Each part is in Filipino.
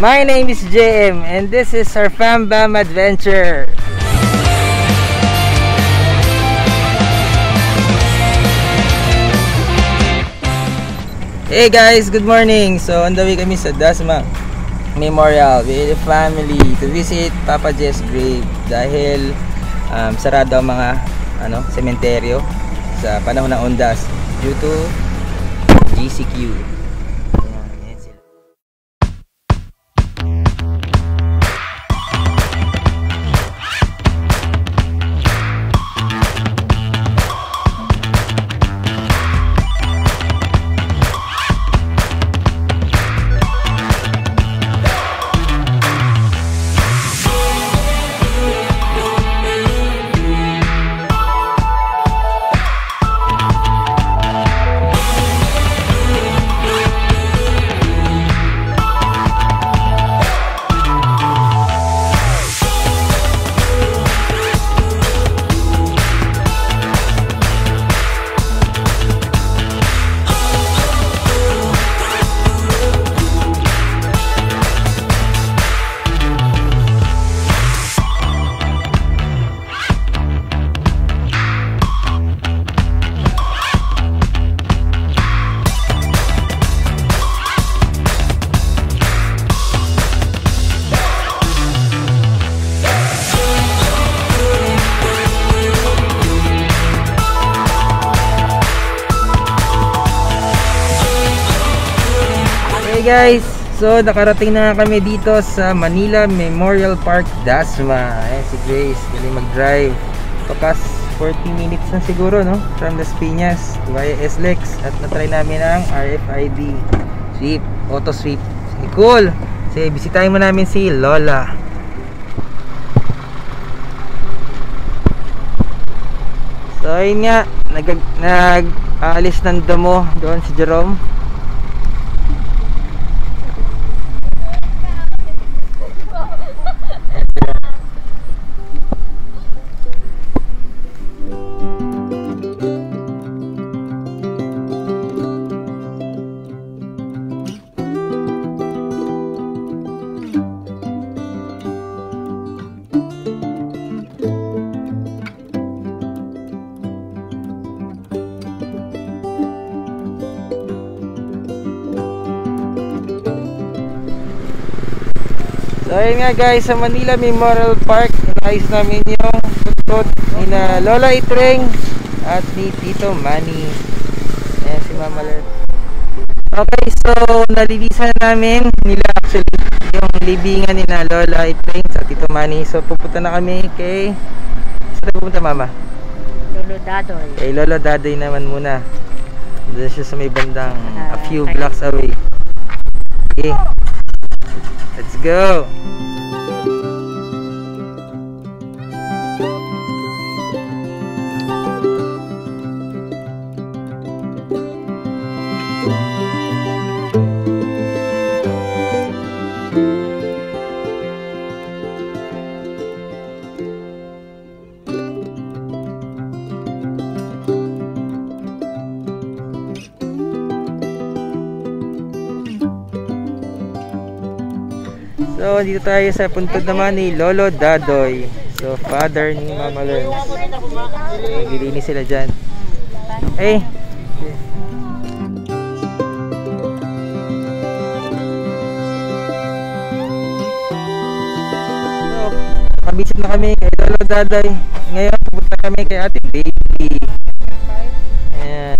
My name is JM and this is our Fam Bam Adventure. Hey guys, good morning. So on the way kami sa Dasma Memorial with the family to visit Papa Jeff's grave dahil sarado ang mga sementeryo sa panahon ng Ondas due to GCQ. Hey guys, so nakarating na kami dito sa Manila Memorial Park, Dasma. Ayan si Grace, galing mag-drive. Pakas 40 minutes na siguro, no? From Las Piñas via SLEX. At natry namin ang RFID sweep, auto sweep. Cool! Kasi bisitahin mo namin si Lola. So ayun nga, nag-aalis ng damo doon si Jerome. So ayun nga guys, sa Manila Memorial Park, naayos namin yung tutot ni na Lola Itreng at ni Tito Manny. Ayan si Mama Ler. Okay, so nalilisan namin nila actually yung libingan ni na Lola Itreng sa Tito Manny. So pupunta na kami kay, saan pupunta Mama? Lolo Dadoy. Kay Lolo Dadoy naman muna. Doon siya sa may bandang a few blocks away. Okay, let's go! So, dito tayo sa puntod naman ni Lolo Dadoy. So, father ni Mama Lens. Naglilinis sila dyan. Hey! So, nakabisit na kami kay Lolo Dadoy. Ngayon, pupunta kami kay Ate Baby. Ayan.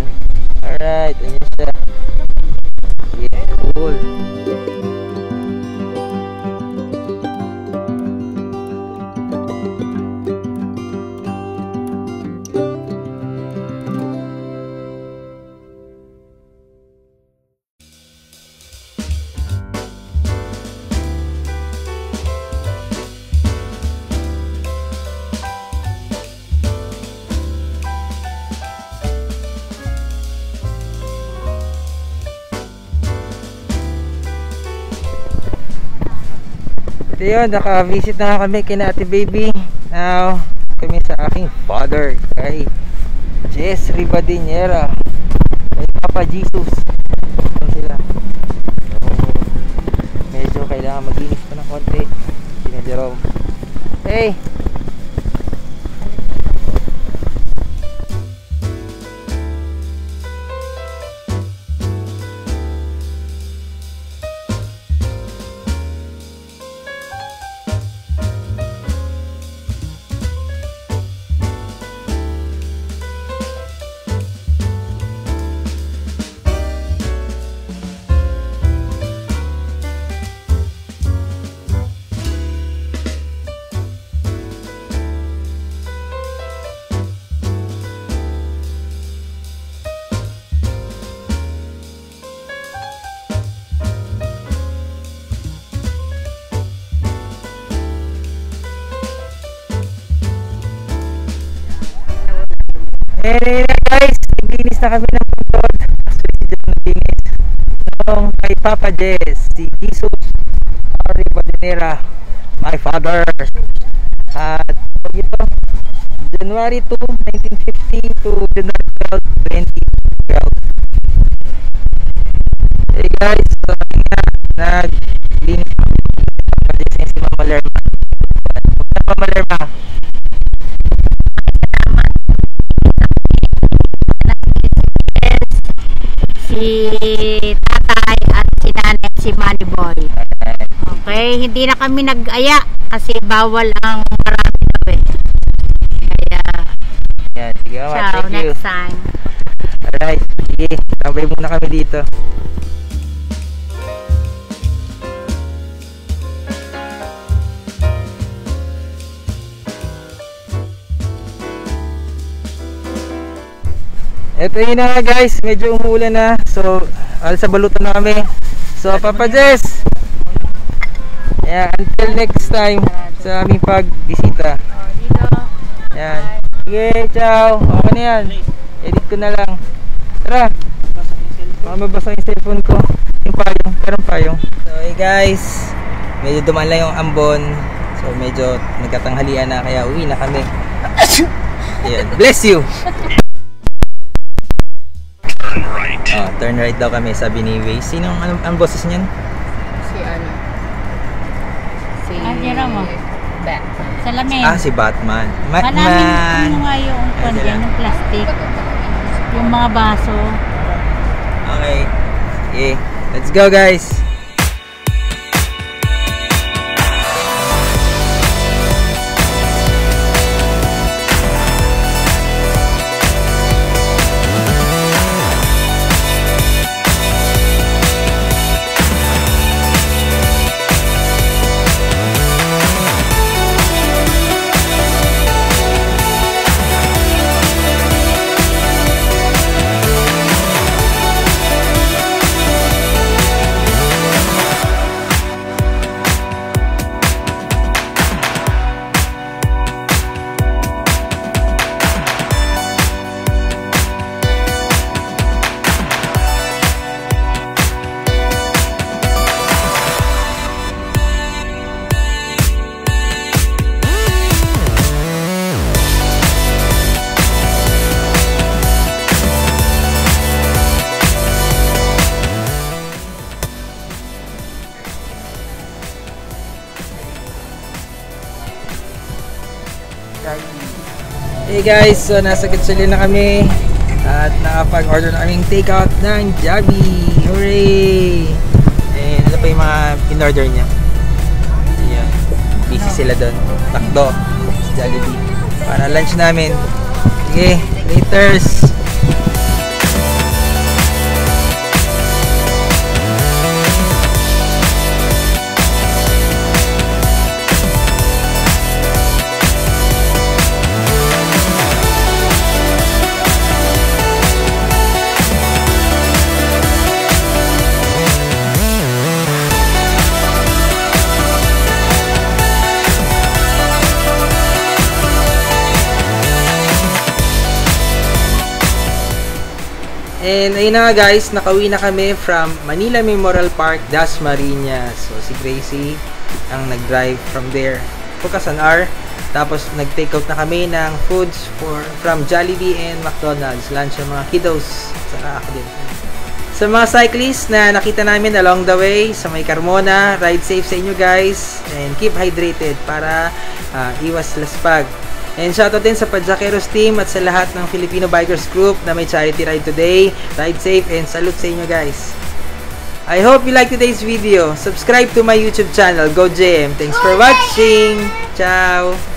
Alright, ayan siya. Yeah, cool. So yun, naka-visit na kami kay Ate Baby. Now, kami sa aking father, kay Jess Ribadinera, kay Papa Jesus. Ayan sila. So, medyo kailangan maglinis pa ng konti. Sina Jerome. Hey! Eh guys, naglinis na kami ng bundod. So, si John naglinis. Nung kay Papa Jess, si Jesus Ari Badenera, my father. At ito, January 2, 1950 to January 12, 2012. Hey guys, so naglinis na kami ng Papa Jess and si Mama Lerma. Mama Lerma. Si tatay at si nanay, si Manny Boy. Okay, hindi na kami nag-aya kasi bawal ang marami kami. Kaya, yeah, sige, ciao, next time. Alright, sige, tambay muna kami dito. Ito yun na guys, medyo umuulan na. So, sa balutan na kami. So, Papa Jess, yeah, until next time sa aming pagbisita. Yan. Sige, ciao. Okay na yan. Edit ko na lang. Tara. Baka mabasa yung cellphone ko. Yung payong. Parang payong. So, hey guys, medyo dumaan lang yung ambon. So, medyo nagkatanghalian na. Kaya uwi na kami. Ayan. Bless you. Oh, turn right daw kami, sabi ni Way. Sinong ang boses niyan? Si ano? Si Jerome. Salamin. Ah, si Batman. Malamin mo nga yung kanya, yung plastic. Yung mga baso. Okay. Okay. Let's go guys. Hey guys, so nasa Gatchalian na kami at nakapag-order na kaming takeout ng Jollibee. Hooray! And ano pa yung mga in-order niya? Ayan, busy sila doon. Takdo sa Jollibee para lunch namin. Sige, laters! And ayun na nga guys, nakauwi na kami from Manila Memorial Park, Dasmariñas. So si Gracie ang nag-drive from there. Focus on R. Tapos nag-take out na kami ng foods from Jollibee and McDonald's. Lunch ng mga kiddos. Saka ako din. Sa mga cyclists na nakita namin along the way sa may Carmona, ride safe sa inyo guys and keep hydrated para iwas laspag. And shoutout din sa Padjakeros team at sa lahat ng Filipino Bikers Group na may charity ride today. Ride safe and salute sa inyo guys. I hope you like today's video. Subscribe to my YouTube channel, GoJM. Thanks for watching. Ciao!